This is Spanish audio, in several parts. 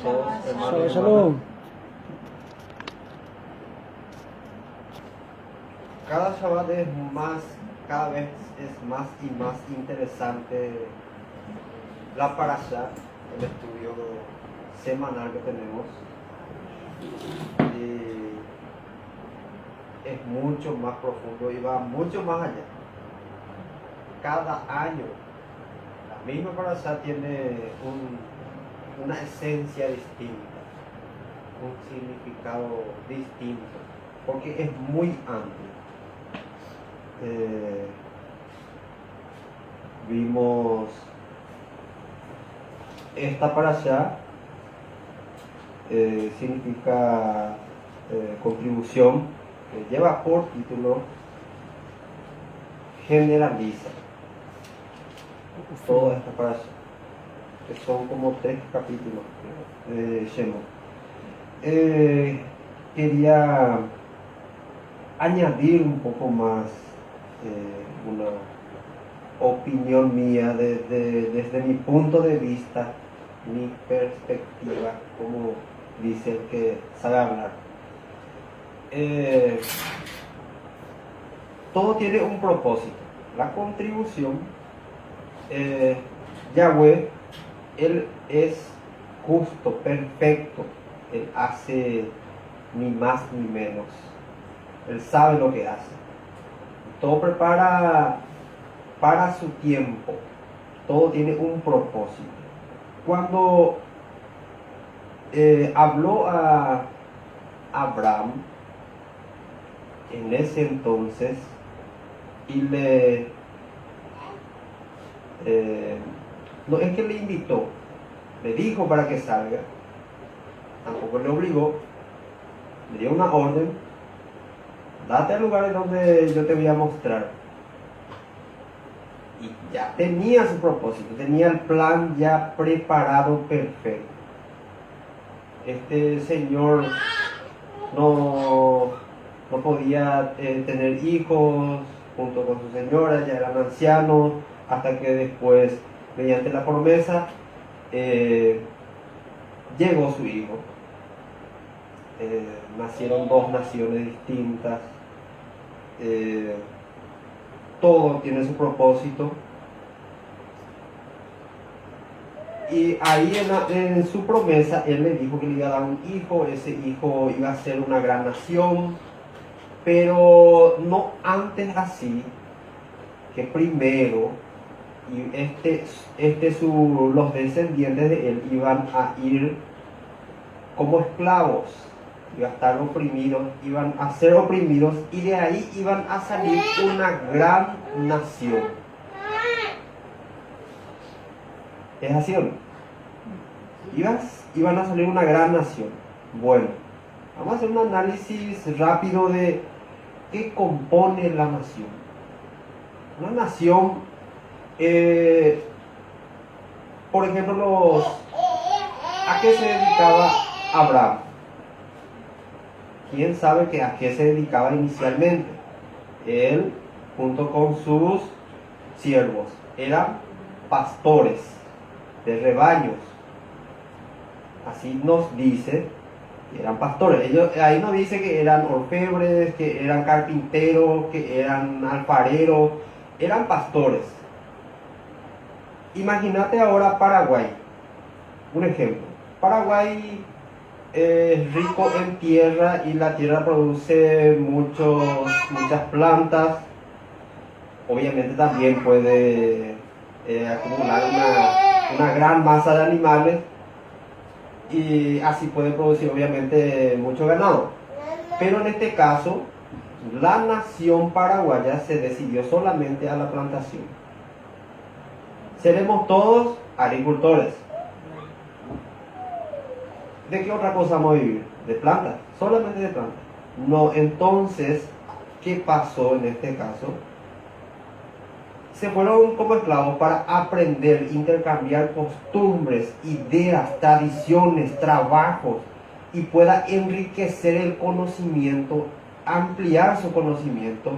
todos, hermanos y Shalom, shalom. Cada Shabbat cada vez es más y más interesante la parashá, el estudio semanal que tenemos. Y es mucho más profundo y va mucho más allá. Cada año, la misma parashá tiene una esencia distinta, un significado distinto, porque es muy amplio. Vimos esta parashá, significa contribución, que lleva por título generaliza. Toda esta parashá, que son como 3 capítulos de Shemot. Quería añadir un poco más una opinión mía desde mi punto de vista, mi perspectiva, como dice el que sabe hablar. Todo tiene un propósito. La contribución, Yahweh, Él es justo, perfecto. Él hace ni más ni menos. Él sabe lo que hace. Todo prepara para su tiempo. Todo tiene un propósito. Cuando habló a Abraham en ese entonces y no es que le invitó, le dijo para que salga, tampoco le obligó, le dio una orden: date al lugar en donde yo te voy a mostrar. Y ya tenía su propósito, tenía el plan ya preparado, perfecto. Este señor no podía tener hijos junto con su señora, ya eran ancianos, hasta que después, mediante la promesa, llegó su hijo. Nacieron 2 naciones distintas. Todo tiene su propósito. Y ahí en su promesa, él le dijo que le iba a dar un hijo. Ese hijo iba a ser una gran nación, pero no antes así, que primero, y los descendientes de él iban a ir como esclavos, iban a estar oprimidos, iban a ser oprimidos, y de ahí iban a salir una gran nación. ¿Es así o no? Iban a salir una gran nación. Bueno, vamos a hacer un análisis rápido de qué compone la nación. Una nación, por ejemplo, ¿a qué se dedicaba Abraham? ¿Quién sabe a qué se dedicaba inicialmente? Él, junto con sus siervos, eran pastores de rebaños. Así nos dice que eran pastores. Ahí nos dice que eran orfebres, que eran carpinteros, que eran alfareros, eran pastores. Imagínate ahora Paraguay. Un ejemplo. Paraguay es rico en tierra y la tierra produce muchas plantas. Obviamente también puede acumular una gran masa de animales, y así puede producir obviamente mucho ganado. Pero en este caso, la nación paraguaya se decidió solamente a la plantación. Seremos todos agricultores. ¿De qué otra cosa vamos a vivir? De plantas, solamente de plantas. No, entonces, ¿qué pasó en este caso? Se fueron como esclavos para aprender, intercambiar costumbres, ideas, tradiciones, trabajos, y pueda enriquecer el conocimiento, ampliar su conocimiento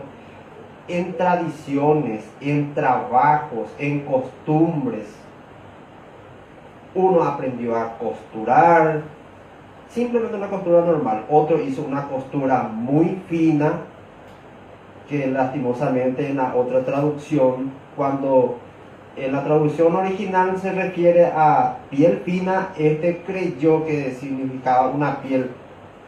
en tradiciones, en trabajos, en costumbres. Uno aprendió a costurar, simplemente una costura normal. Otro hizo una costura muy fina, que lastimosamente en la otra traducción, cuando en la traducción original se refiere a piel fina, este creyó que significaba una piel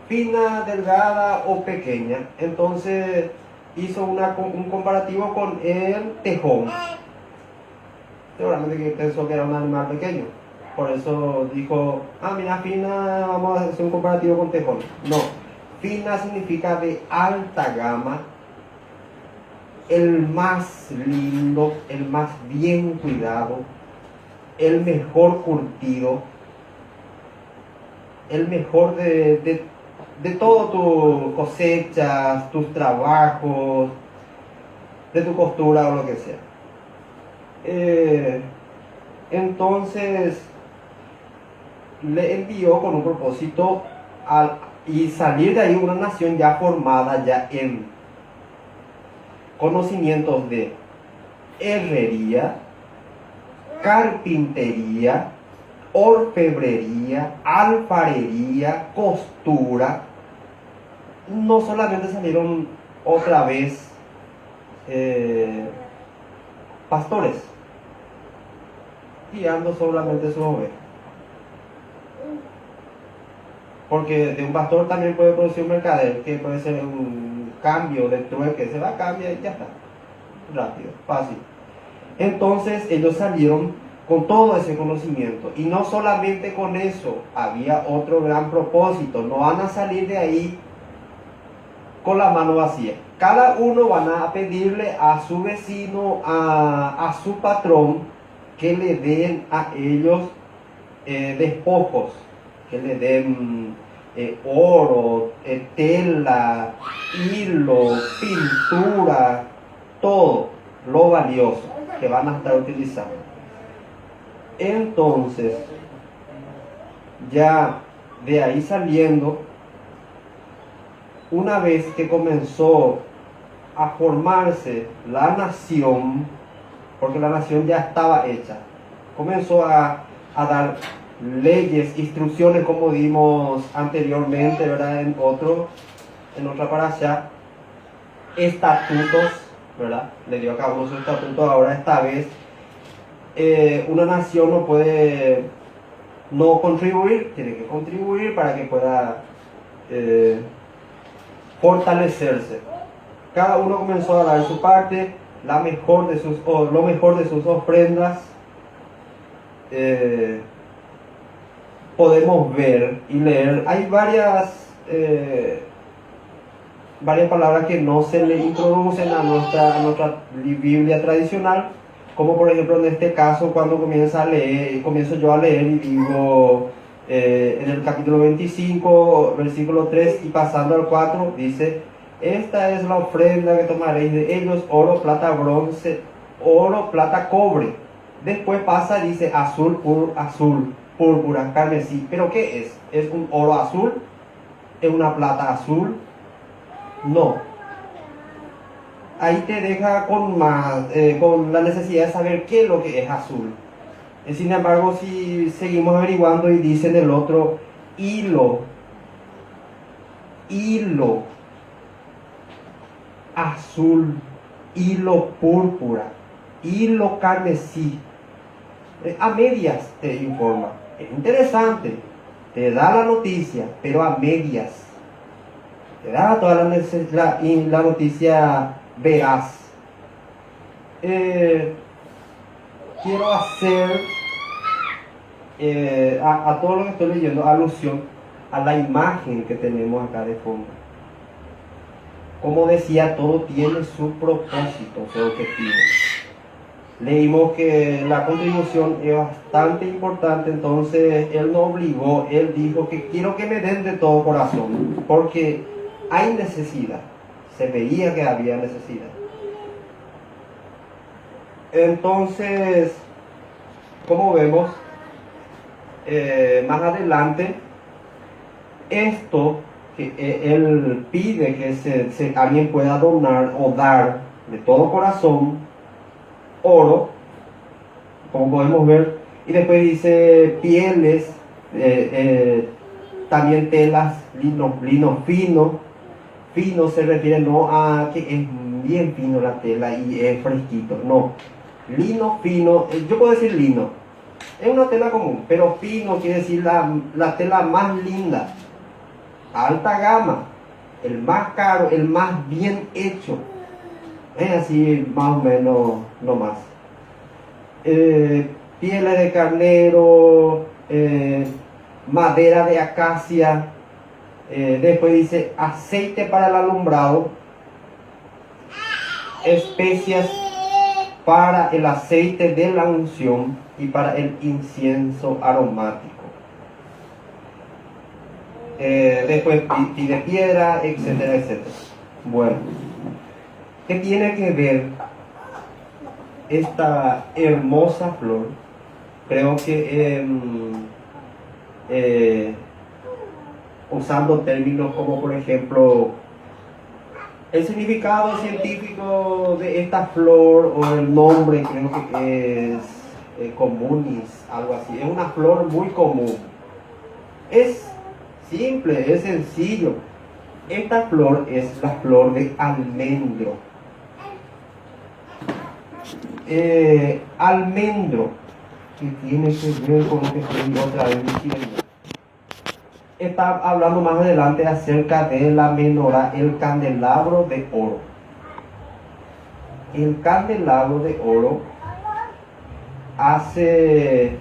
fina, delgada o pequeña. Entonces hizo un comparativo con el tejón. Seguramente que pensó que era un animal pequeño. Por eso dijo, mira, fina, vamos a hacer un comparativo con tejón. No, fina significa de alta gama, el más lindo, el más bien cuidado, el mejor curtido, el mejor de todo tus cosechas, tus trabajos, de tu costura o lo que sea. Entonces le envió con un propósito y salir de ahí una nación ya formada, ya en conocimientos de herrería, carpintería, orfebrería, alfarería, costura. No solamente salieron otra vez pastores guiando solamente sus ovejas, porque de un pastor también puede producir un mercader, que puede ser un cambio de trueque, se va a cambiar y ya está, rápido, fácil. Entonces ellos salieron con todo ese conocimiento, y no solamente con eso, había otro gran propósito. No van a salir de ahí con la mano vacía. Cada uno van a pedirle a su vecino, a su patrón, que le den a ellos despojos, que le den oro, tela, hilo, pintura, todo lo valioso que van a estar utilizando. Entonces, ya de ahí saliendo, una vez que comenzó a formarse la nación, porque la nación ya estaba hecha, comenzó a dar leyes, instrucciones, como dimos anteriormente, ¿verdad? En otra parasha, estatutos, ¿verdad? Le dio a cada uno su estatuto. Ahora esta vez una nación no puede no contribuir, tiene que contribuir para que pueda fortalecerse. Cada uno comenzó a dar su parte, lo mejor de sus ofrendas. Podemos ver y leer, hay varias palabras que no se le introducen a nuestra Biblia tradicional, como por ejemplo en este caso, cuando comienzo yo a leer y digo en el capítulo 25, versículo 3 y pasando al 4, dice: esta es la ofrenda que tomaréis de ellos: oro, plata, bronce, oro, plata, cobre. Después pasa, dice azul, púrpura, carmesí. ¿Pero qué es? ¿Es un oro azul? ¿Es una plata azul? No. Ahí te deja con la necesidad de saber qué es lo que es azul. Sin embargo, si seguimos averiguando, y dice en el otro: hilo azul, hilo púrpura, hilo carmesí. A medias te informa. Es interesante, te da la noticia, pero a medias. Te da toda la noticia veraz. Quiero hacer a todo lo que estoy leyendo alusión a la imagen que tenemos acá de fondo. Como decía, todo tiene su propósito, su objetivo. Leímos que la contribución es bastante importante, entonces él nos obligó, él dijo que quiero que me den de todo corazón, porque hay necesidad, se veía que había necesidad. Entonces, como vemos, más adelante, esto que él pide que alguien pueda donar o dar de todo corazón oro, como podemos ver, Y después dice pieles, también telas, lino fino. Fino se refiere no a que es bien fino la tela y es fresquito, no. Lino fino, yo puedo decir lino, es una tela común, pero fino quiere decir la tela más linda, alta gama, el más caro, el más bien hecho. Es así más o menos, no más. Pieles de carnero, madera de acacia. Después dice aceite para el alumbrado, especias para el aceite de la unción y para el incienso aromático. Después pide piedra, etcétera, etcétera. Bueno, ¿qué tiene que ver esta hermosa flor? Creo que usando términos como por ejemplo el significado científico de esta flor o el nombre, creo que es comunis, algo así. Es una flor muy común. Es simple, es sencillo. Esta flor es la flor de almendro. Almendro, que tiene que ver con lo que estoy otra vez diciendo. Está hablando más adelante acerca de la menorá, el candelabro de oro. El candelabro de oro hace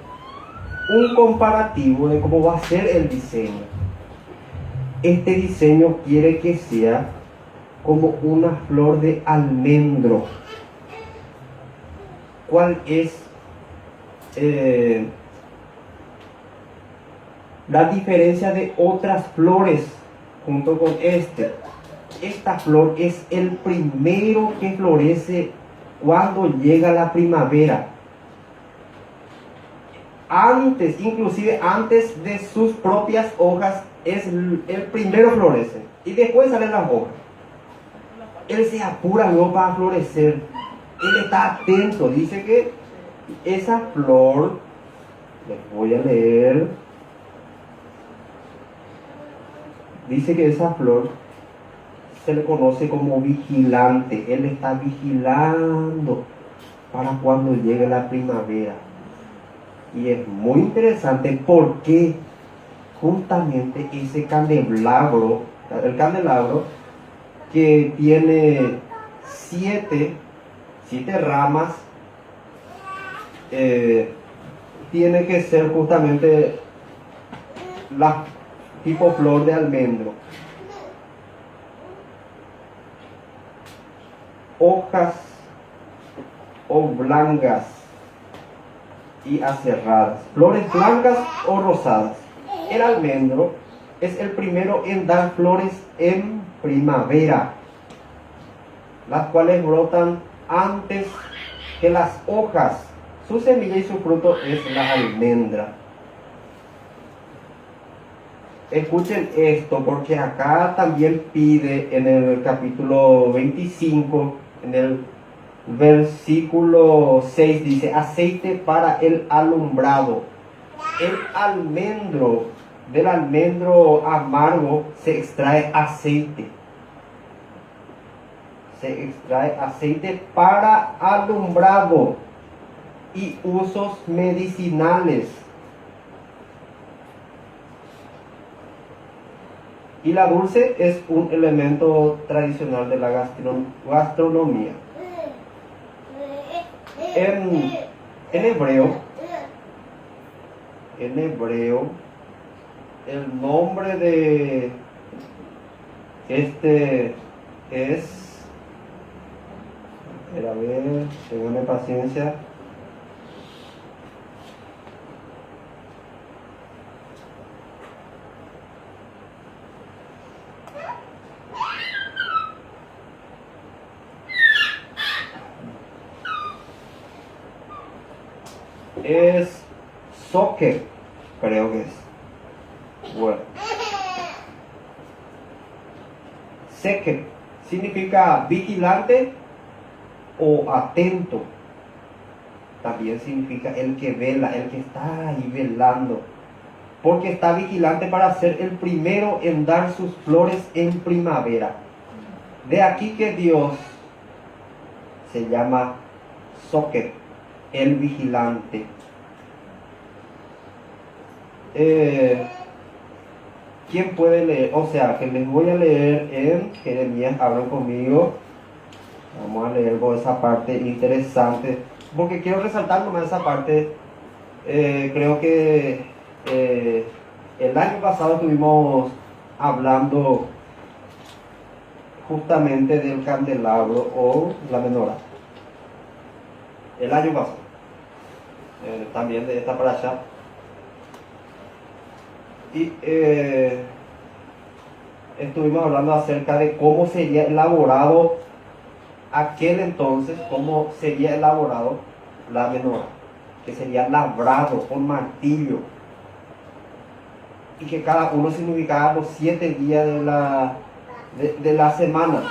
un comparativo de cómo va a ser el diseño. Este diseño quiere que sea como una flor de almendro. ¿Cuál es la diferencia de otras flores junto con este? Esta flor es el primero que florece cuando llega la primavera. Antes, inclusive antes de sus propias hojas, es el primero florece. Y después salen las hojas. Él se apura luego para florecer. Él está atento. Dice que esa flor, les voy a leer. Dice que esa flor se le conoce como vigilante. Él está vigilando para cuando llegue la primavera. Y es muy interesante porque justamente ese candelabro, el candelabro que tiene siete ramas, tiene que ser justamente la tipo flor de almendro. Hojas blancas y aserradas, flores blancas o rosadas. El almendro es el primero en dar flores en primavera, las cuales brotan antes que las hojas. Su semilla y su fruto es la almendra. Escuchen esto, porque acá también pide en el capítulo 25, en el versículo 6, dice aceite para el alumbrado. El almendro, del almendro amargo se extrae aceite. Se extrae aceite para alumbrado y usos medicinales. Y la dulce es un elemento tradicional de la gastronomía. En hebreo, el nombre de este es, a ver, tenganme paciencia. Es soque, creo que es. Bueno. Seque significa vigilante o atento. también significa el que vela, el que está ahí velando, porque está vigilante para ser el primero en dar sus flores en primavera. De aquí que Dios se llama Soket, el vigilante. ¿Quién puede leer? O sea, que les voy a leer en Jeremías, hablan conmigo. Vamos a leer esa parte interesante, porque quiero resaltar nomás esa parte. Creo que el año pasado estuvimos hablando justamente del candelabro o la menorá. El año pasado. También de esta para allá. Y estuvimos hablando acerca de cómo sería elaborado aquel entonces, cómo sería elaborado la menorá, que sería labrado con martillo, y que cada uno significaba los 7 días de la semana.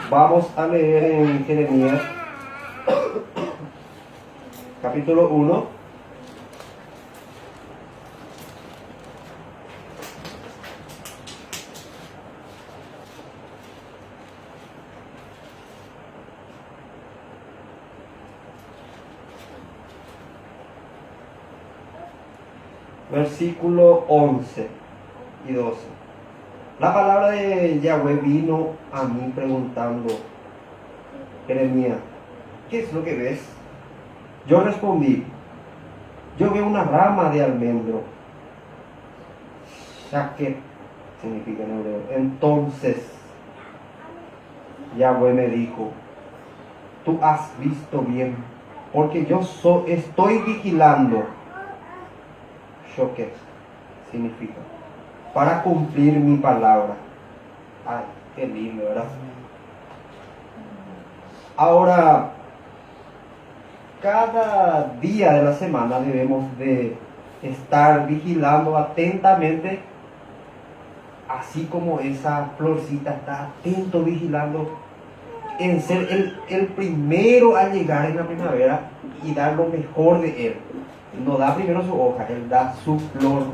Vamos a leer en Jeremías capítulo 1. Versículo 11 y 12. La palabra de Yahweh vino a mí preguntando: Jeremías, ¿qué es lo que ves? Yo respondí: yo veo una rama de almendro. Shaket significa en hebreo. Entonces Yahweh me dijo: tú has visto bien, porque yo estoy vigilando. Shoket significa para cumplir mi palabra. Ay, qué lindo, ¿verdad? Ahora, cada día de la semana debemos de estar vigilando atentamente, así como esa florcita está atento, vigilando en ser el primero a llegar en la primavera y dar lo mejor de él. No da primero su hoja, él da su flor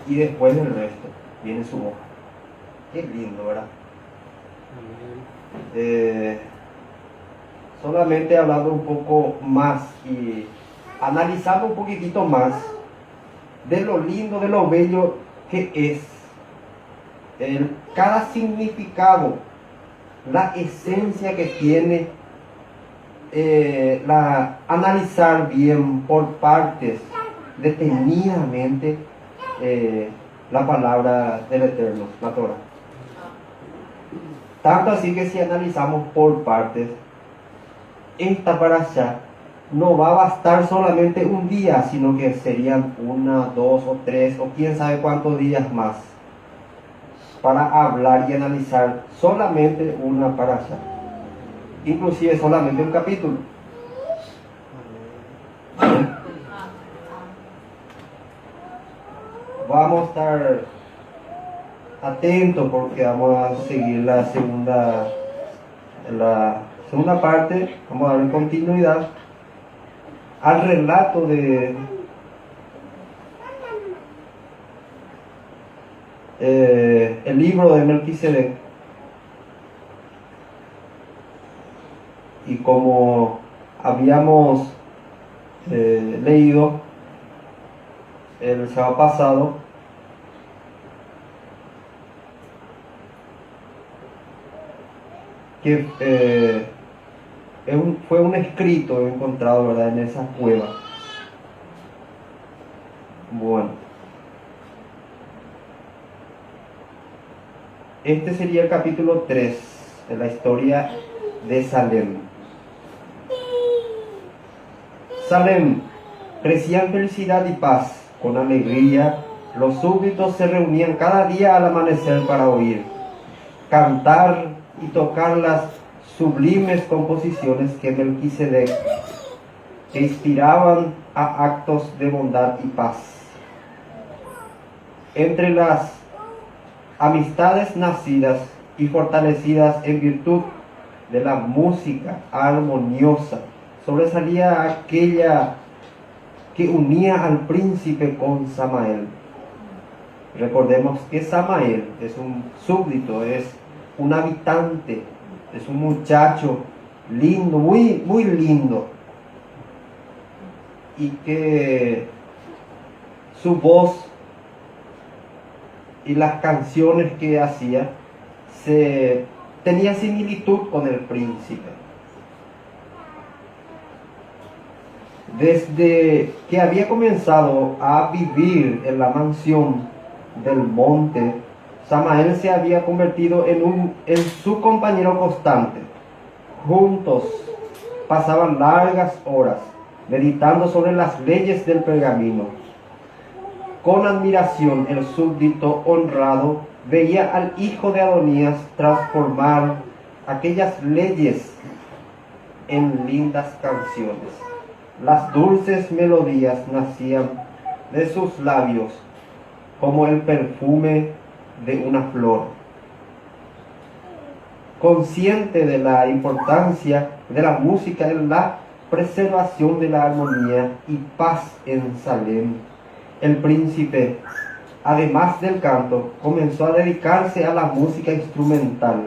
y después del resto viene su hoja. Qué lindo, ¿verdad? Solamente hablando un poco más y analizando un poquitito más de lo lindo, de lo bello que es cada significado, la esencia que tiene, analizar bien por partes, detenidamente, la palabra del Eterno, la Torah. Tanto así que si analizamos por partes, esta parasha no va a bastar solamente un día, sino que serían 1, 2 o 3 o quién sabe cuántos días más para hablar y analizar solamente una parasha, inclusive solamente un capítulo. Vamos a estar atentos porque vamos a seguir la segunda parte. Vamos a dar continuidad al relato de el libro de Melquisedec, y como habíamos leído el sábado pasado, que fue un escrito encontrado, ¿verdad?, en esa cueva. Bueno, este sería el capítulo 3 de la historia de Salem. Salem crecía en felicidad y paz. Con alegría, los súbditos se reunían cada día al amanecer para oír, cantar y tocar las sublimes composiciones que Melquisedec, que inspiraban a actos de bondad y paz. Entre las amistades nacidas y fortalecidas en virtud de la música armoniosa, sobresalía aquella que unía al príncipe con Samael. Recordemos que Samael es un súbdito, es un habitante, es un muchacho lindo, muy, muy lindo, y que su voz y las canciones que hacía tenía similitud con el príncipe. Desde que había comenzado a vivir en la mansión del monte, Samael se había convertido en su compañero constante. Juntos pasaban largas horas meditando sobre las leyes del pergamino. Con admiración el súbdito honrado veía al hijo de Adonías transformar aquellas leyes en lindas canciones. Las dulces melodías nacían de sus labios como el perfume de una flor. Consciente de la importancia de la música en la preservación de la armonía y paz en Salem, el príncipe, además del canto, comenzó a dedicarse a la música instrumental,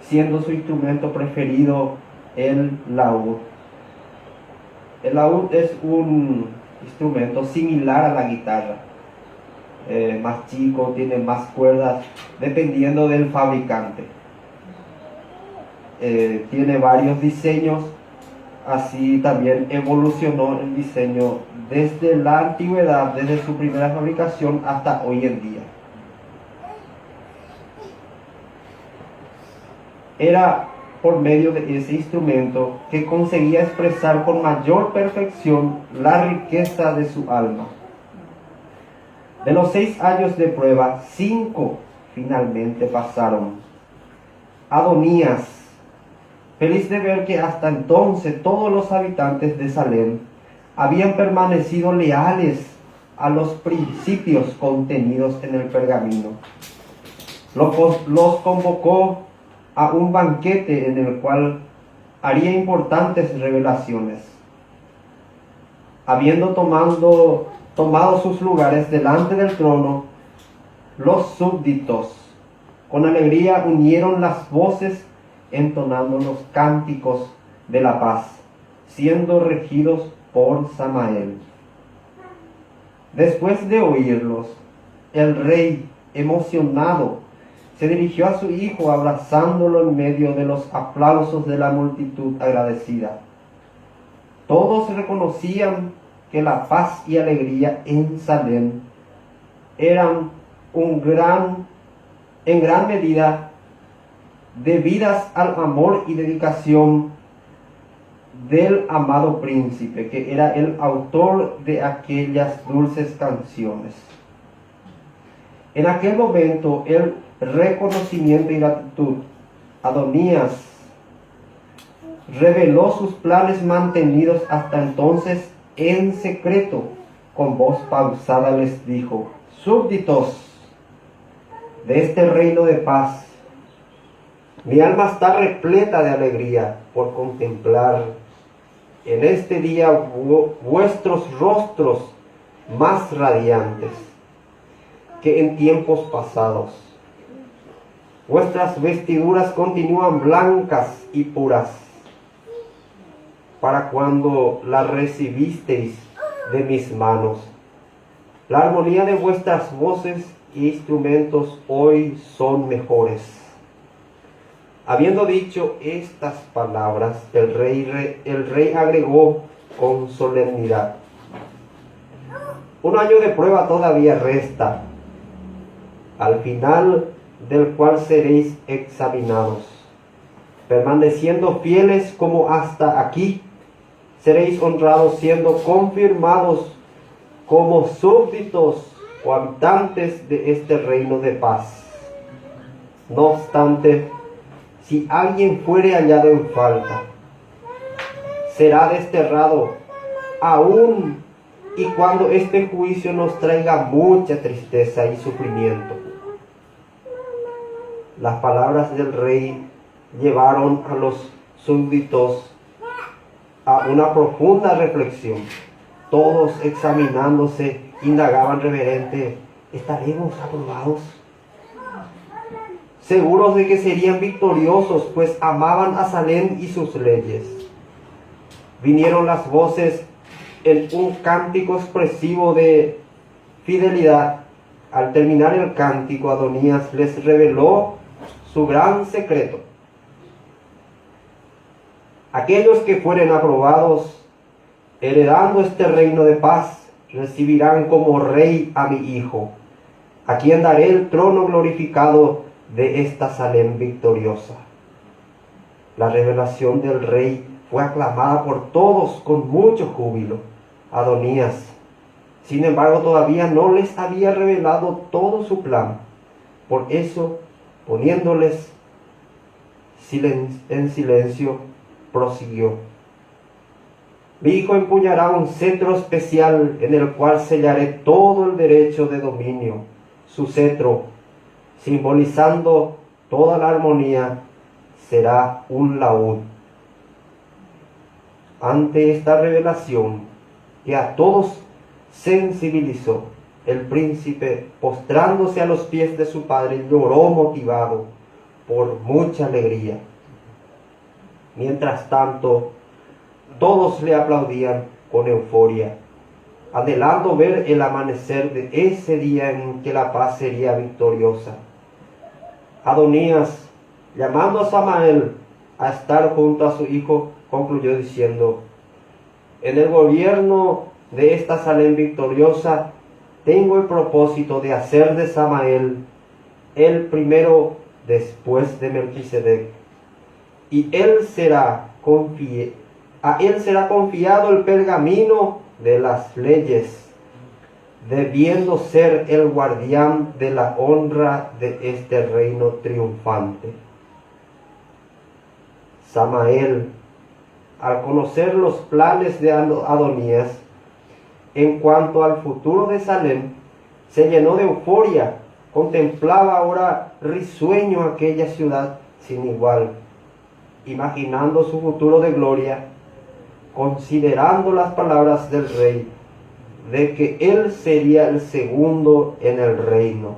siendo su instrumento preferido el laúd. El laúd es un instrumento similar a la guitarra, más chico, tiene más cuerdas, dependiendo del fabricante. Tiene varios diseños, así también evolucionó el diseño desde la antigüedad, desde su primera fabricación hasta hoy en día. Era por medio de ese instrumento que conseguía expresar con mayor perfección la riqueza de su alma. De los 6 años de prueba, 5 finalmente pasaron. Adonías, feliz de ver que hasta entonces todos los habitantes de Salem habían permanecido leales a los principios contenidos en el pergamino, los convocó a un banquete en el cual haría importantes revelaciones. Habiendo tomado sus lugares delante del trono, los súbditos con alegría unieron las voces entonando los cánticos de la paz, siendo regidos por Samael. Después de oírlos, el rey, emocionado, se dirigió a su hijo abrazándolo en medio de los aplausos de la multitud agradecida. Todos reconocían que la paz y alegría en Salem eran en gran medida debidas al amor y dedicación del amado príncipe, que era el autor de aquellas dulces canciones. En aquel momento, el reconocimiento y gratitud, Adonías reveló sus planes mantenidos hasta entonces en secreto. Con voz pausada les dijo: súbditos de este reino de paz, mi alma está repleta de alegría por contemplar en este día vuestros rostros más radiantes que en tiempos pasados. Vuestras vestiduras continúan blancas y puras para cuando las recibisteis de mis manos. La armonía de vuestras voces e instrumentos hoy son mejores. Habiendo dicho estas palabras, el rey agregó con solemnidad: un año de prueba todavía resta, al final del cual seréis examinados. Permaneciendo fieles como hasta aquí, seréis honrados siendo confirmados como súbditos o habitantes de este reino de paz. No obstante, si alguien fuere hallado en falta, será desterrado aún y cuando este juicio nos traiga mucha tristeza y sufrimiento. Las palabras del rey llevaron a los súbditos a una profunda reflexión. Todos examinándose, indagaban reverente: ¿estaremos aprobados? Seguros de que serían victoriosos, pues amaban a Salem y sus leyes. Vinieron las voces en un cántico expresivo de fidelidad. Al terminar el cántico, Adonías les reveló su gran secreto. Aquellos que fueren aprobados, heredando este reino de paz, recibirán como rey a mi hijo, a quien daré el trono glorificado de esta Salem victoriosa. La revelación del rey fue aclamada por todos con mucho júbilo. Adonías, sin embargo, todavía no les había revelado todo su plan. Por eso, poniéndoles en silencio, prosiguió: mi hijo empuñará un cetro especial en el cual sellaré todo el derecho de dominio. Su cetro, simbolizando toda la armonía, será un laúd. Ante esta revelación, que a todos sensibilizó, el príncipe, postrándose a los pies de su padre, lloró motivado por mucha alegría. Mientras tanto, todos le aplaudían con euforia, anhelando ver el amanecer de ese día en que la paz sería victoriosa. Adonías, llamando a Samael a estar junto a su hijo, concluyó diciendo: en el gobierno de esta Salem victoriosa, tengo el propósito de hacer de Samael el primero después de Melquisedec, y a él será confiado el pergamino de las leyes, debiendo ser el guardián de la honra de este reino triunfante. Samael, al conocer los planes de Adonías en cuanto al futuro de Salem, se llenó de euforia. Contemplaba ahora risueño aquella ciudad sin igual, imaginando su futuro de gloria, considerando las palabras del rey de que él sería el segundo en el reino.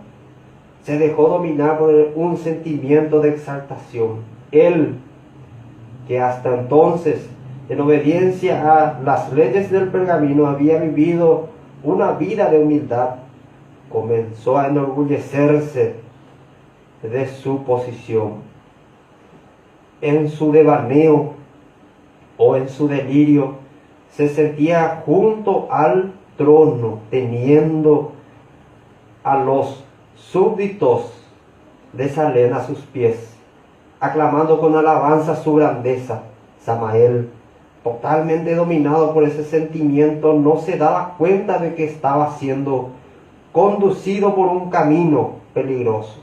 Se dejó dominar por un sentimiento de exaltación. Él, que hasta entonces, en obediencia a las leyes del pergamino, había vivido una vida de humildad, comenzó a enorgullecerse de su posición. En su devaneo o en su delirio, se sentía junto al trono, teniendo a los súbditos de Salem a sus pies, aclamando con alabanza su grandeza. Samael, totalmente dominado por ese sentimiento, no se daba cuenta de que estaba siendo conducido por un camino peligroso.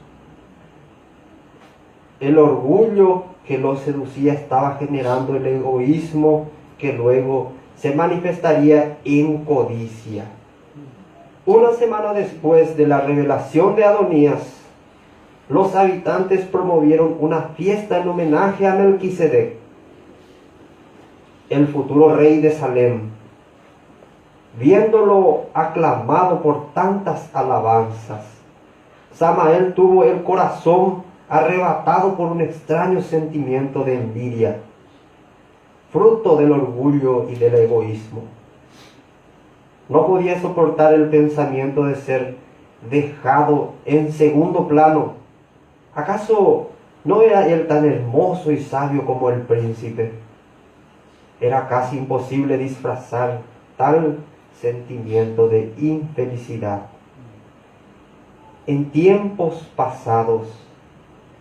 El orgullo que lo seducía estaba generando el egoísmo que luego se manifestaría en codicia. Una semana después de la revelación de Adonías, los habitantes promovieron una fiesta en homenaje a Melquisedec, el futuro rey de Salem. Viéndolo aclamado por tantas alabanzas, Samael tuvo el corazón arrebatado por un extraño sentimiento de envidia, fruto del orgullo y del egoísmo. No podía soportar el pensamiento de ser dejado en segundo plano. ¿Acaso no era él tan hermoso y sabio como el príncipe? Era casi imposible disfrazar tal sentimiento de infelicidad. En tiempos pasados,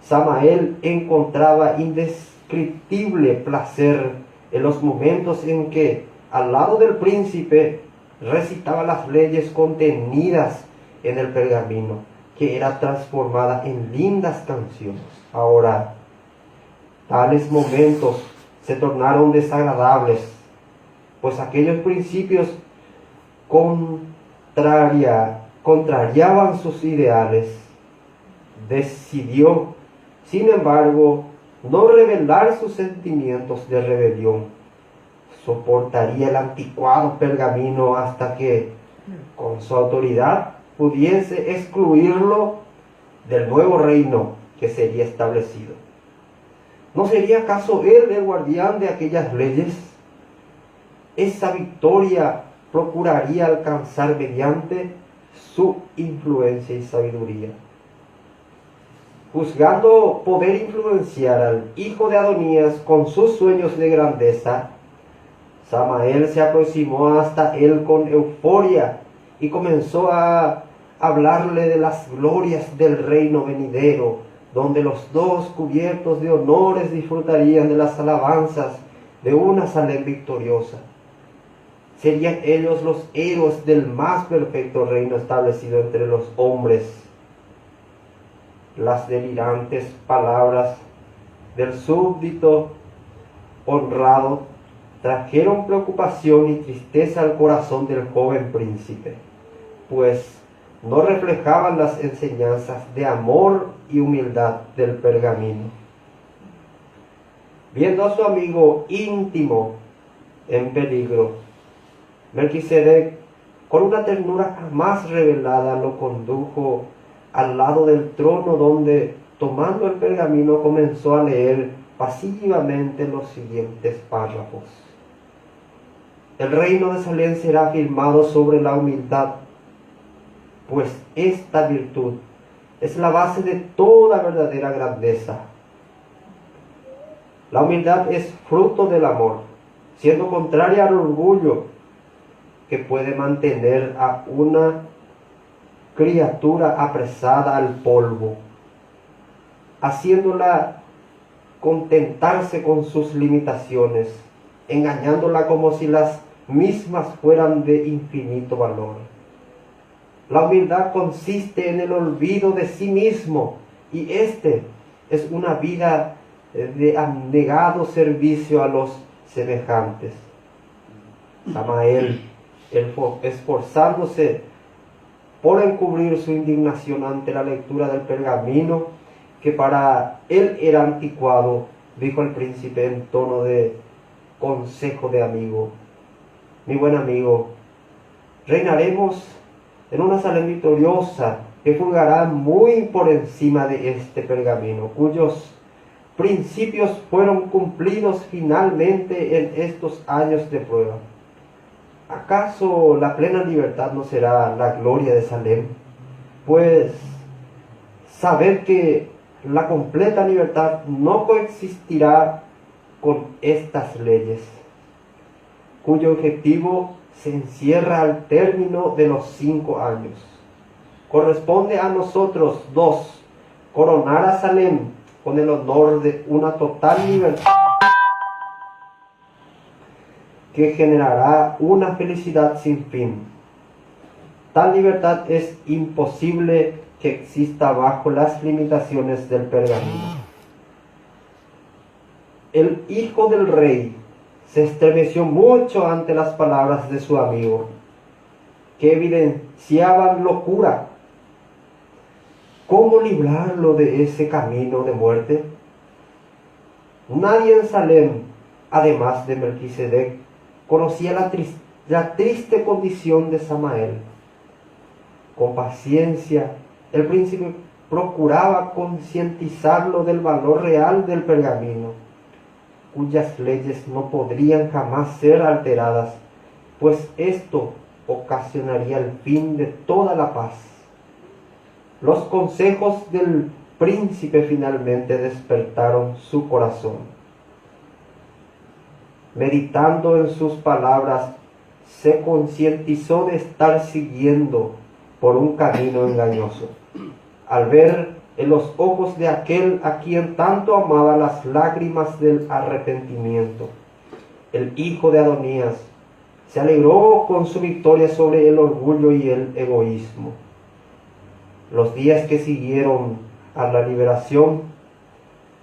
Samael encontraba indescriptible placer en los momentos en que, al lado del príncipe, recitaba las leyes contenidas en el pergamino, que era transformada en lindas canciones. Ahora, tales momentos se tornaron desagradables, pues aquellos principios contrariaban sus ideales. Decidió, sin embargo, no revelar sus sentimientos de rebelión. Soportaría el anticuado pergamino hasta que, con su autoridad, pudiese excluirlo del nuevo reino que sería establecido. ¿No sería acaso él el guardián de aquellas leyes? Esa victoria procuraría alcanzar mediante su influencia y sabiduría. Juzgando poder influenciar al hijo de Adonías con sus sueños de grandeza, Samael se aproximó hasta él con euforia y comenzó a hablarle de las glorias del reino venidero, donde los dos, cubiertos de honores, disfrutarían de las alabanzas de una Salem victoriosa. Serían ellos los héroes del más perfecto reino establecido entre los hombres. Las delirantes palabras del súbdito honrado trajeron preocupación y tristeza al corazón del joven príncipe, pues no reflejaban las enseñanzas de amor y humildad del pergamino. Viendo a su amigo íntimo en peligro, Melquisedec, con una ternura jamás revelada, lo condujo al lado del trono, donde, tomando el pergamino, comenzó a leer pasivamente los siguientes párrafos. El reino de Salem será firmado sobre la humildad, pues esta virtud es la base de toda verdadera grandeza. La humildad es fruto del amor, siendo contraria al orgullo, que puede mantener a una criatura apresada al polvo, haciéndola contentarse con sus limitaciones, engañándola como si las mismas fueran de infinito valor. La humildad consiste en el olvido de sí mismo, y este es una vida de abnegado servicio a los semejantes. Samael, esforzándose por encubrir su indignación ante la lectura del pergamino, que para él era anticuado, dijo el príncipe en tono de consejo de amigo: mi buen amigo, reinaremos en una Salem victoriosa que fulgará muy por encima de este pergamino, cuyos principios fueron cumplidos finalmente en estos años de prueba. ¿Acaso la plena libertad no será la gloria de Salem? Pues saber que la completa libertad no coexistirá con estas leyes, cuyo objetivo se encierra al término de los 5 años. Corresponde a nosotros dos coronar a Salem con el honor de una total libertad que generará una felicidad sin fin. Tal libertad es imposible que exista bajo las limitaciones del pergamino. El hijo del rey se estremeció mucho ante las palabras de su amigo, que evidenciaban locura. ¿Cómo librarlo de ese camino de muerte? Nadie en Salem, además de Melquisedec, conocía la triste condición de Samael. Con paciencia, el príncipe procuraba concientizarlo del valor real del pergamino, cuyas leyes no podrían jamás ser alteradas, pues esto ocasionaría el fin de toda la paz. Los consejos del príncipe finalmente despertaron su corazón. Meditando en sus palabras, se concientizó de estar siguiendo por un camino engañoso, al ver en los ojos de aquel a quien tanto amaba las lágrimas del arrepentimiento. El hijo de Adonías se alegró con su victoria sobre el orgullo y el egoísmo. Los días que siguieron a la liberación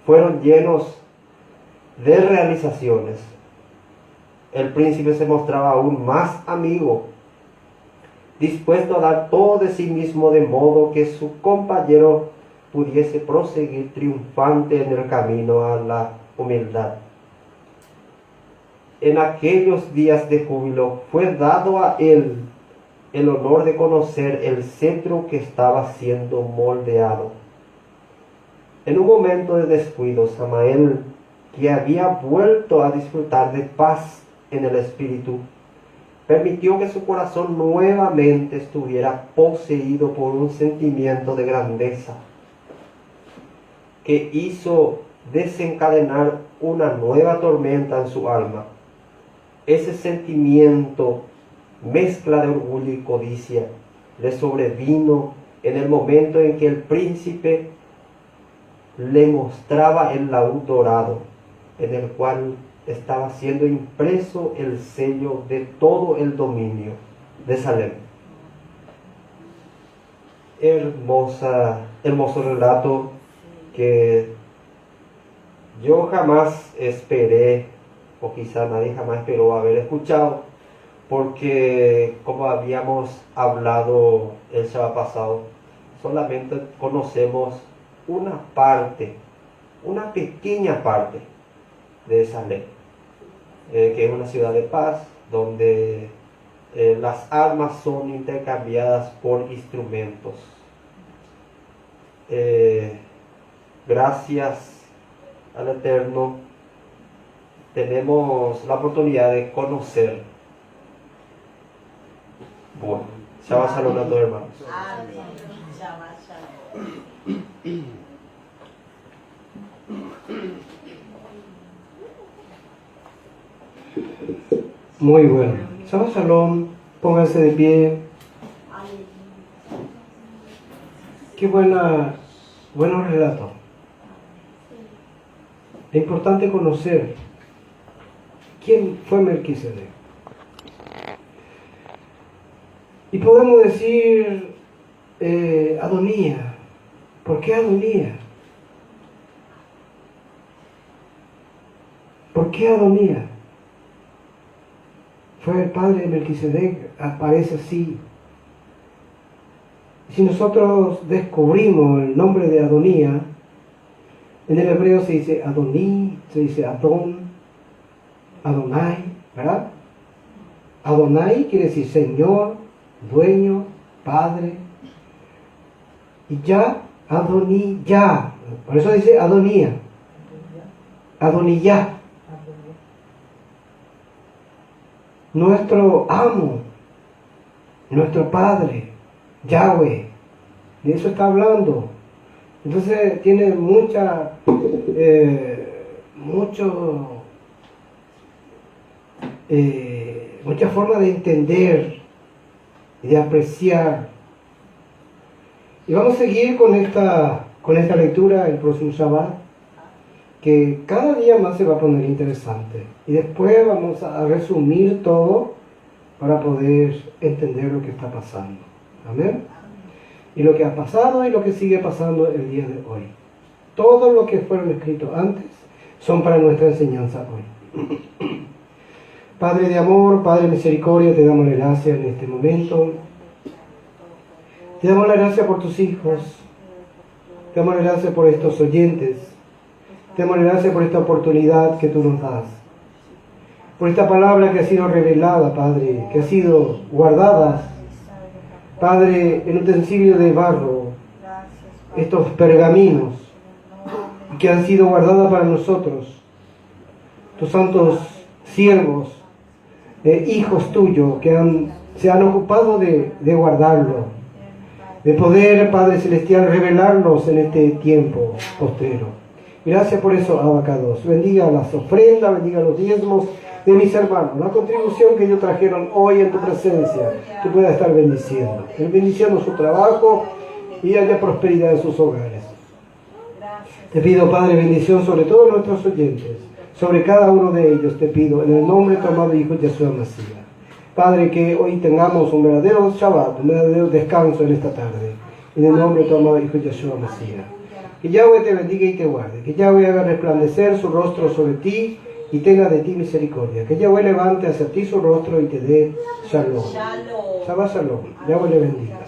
fueron llenos de realizaciones. El príncipe se mostraba aún más amigo, dispuesto a dar todo de sí mismo, de modo que su compañero pudiese proseguir triunfante en el camino a la humildad. En aquellos días de júbilo fue dado a él el honor de conocer el cetro que estaba siendo moldeado. En un momento de descuido, Samael, que había vuelto a disfrutar de paz en el espíritu, permitió que su corazón nuevamente estuviera poseído por un sentimiento de grandeza que hizo desencadenar una nueva tormenta en su alma. Ese sentimiento, mezcla de orgullo y codicia, le sobrevino en el momento en que el príncipe le mostraba el laúd dorado, en el cual estaba siendo impreso el sello de todo el dominio de Salem. Hermoso relato que yo jamás esperé, o quizá nadie jamás esperó haber escuchado, porque como habíamos hablado el sábado pasado, solamente conocemos una parte, una pequeña parte de Salem, que es una ciudad de paz, donde las armas son intercambiadas por instrumentos. Gracias al Eterno tenemos la oportunidad de conocer. Bueno, Shabbat Shalom a todos, hermanos. Amén. Shabbat Shalom. Muy bueno. Shabbat Shalom, pónganse de pie. Qué buenos relatos. Es importante conocer quién fue Melquisedec. Y podemos decir Adonía. ¿Por qué Adonía? ¿Por qué Adonía? Fue el padre de Melquisedec, aparece así. Si nosotros descubrimos el nombre de Adonía, en el hebreo se dice Adoní, se dice Adón, Adonai, ¿verdad? Adonai quiere decir Señor, dueño, Padre. Y ya, Adoniyá. Por eso dice Adonía. Adoniyá. Nuestro amo, nuestro Padre, Yahweh. De eso está hablando. Entonces tiene mucha forma de entender y de apreciar. Y vamos a seguir con esta lectura el próximo Shabbat, que cada día más se va a poner interesante. Y después vamos a resumir todo para poder entender lo que está pasando. Amén. Y lo que ha pasado y lo que sigue pasando el día de hoy. Todo lo que fueron escritos antes son para nuestra enseñanza hoy. Padre de amor, Padre de misericordia, te damos la gracia en este momento. Te damos la gracia por tus hijos. Te damos la gracia por estos oyentes. Te damos la gracia por esta oportunidad que tú nos das. Por esta palabra que ha sido revelada, Padre, que ha sido guardada, Padre, en utensilio de barro, estos pergaminos que han sido guardados para nosotros, tus santos siervos, hijos tuyos que se han ocupado de guardarlo, de poder, Padre Celestial, revelarlos en este tiempo postrero. Gracias por eso, Abacados. Bendiga las ofrendas, bendiga los diezmos de mis hermanos, la contribución que ellos trajeron hoy en tu presencia, tú puedas estar bendiciendo, bendiciendo su trabajo y haya prosperidad en sus hogares. Te pido, Padre, bendición sobre todos nuestros oyentes, sobre cada uno de ellos, te pido, en el nombre de tu amado Hijo Yeshua Mashiach. Padre, que hoy tengamos un verdadero Shabbat, un verdadero descanso en esta tarde, en el nombre de tu amado Hijo Yeshua Mashiach. Que Yahweh te bendiga y te guarde, que Yahweh haga resplandecer su rostro sobre ti y tenga de ti misericordia. Que Yahweh levante hacia ti su rostro y te dé shalom. Shabbat shalom. Yahweh le bendiga.